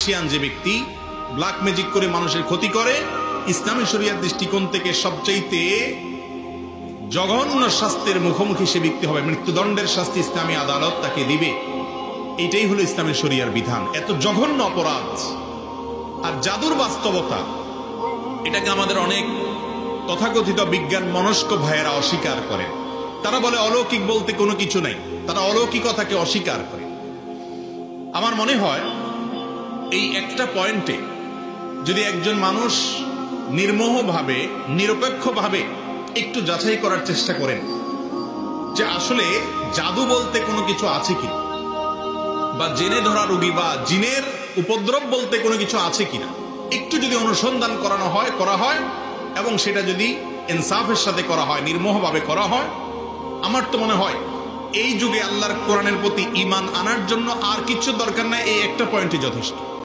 যে ব্যক্তি black magic করে মানুষের ক্ষতি করে, ইসলামী শরিয়ার দৃষ্টিকোণ থেকে সবচাইতে জঘন্য শাস্তির মুখোমুখি সে ব্যক্তি হবে, মৃত্যুদণ্ডের শাস্তি ইসলামী আদালত তাকে দিবে। এটাই হলো ইসলামী শরিয়ার বিধান। এত জঘন্য অপরাধ। আর জাদুর বাস্তবতা, এটাকে আমাদের অনেক তথাকথিত বিজ্ঞান মনস্ক ভাইয়েরা অস্বীকার করে। তারা বলে অলৌকিক বলতে কোনো কিছু নাই, তারা অলৌকিকতাকে অস্বীকার করে। আমার মনে হয় এই একটা পয়েন্টে যদি একজন মানুষ নির্মোহভাবে, নিরপেক্ষভাবে একটু যাচাই করার চেষ্টা করেন যে আসলে জাদু বলতে কোনো কিছু আছে কিনা, বা জেনে ধরা রোগী বা জিনের উপদ্রব বলতে কোনো কিছু আছে কিনা, একটু যদি অনুসন্ধান করা হয় এবং সেটা যদি ইনসাফের সাথে করা হয়, নির্মোহভাবে করা হয়, আমার তো মনে হয় এই যুগে আল্লাহর কোরআনের প্রতি ঈমান আনার জন্য আর কিছু দরকার নাই, এই একটা পয়েন্টই যথেষ্ট।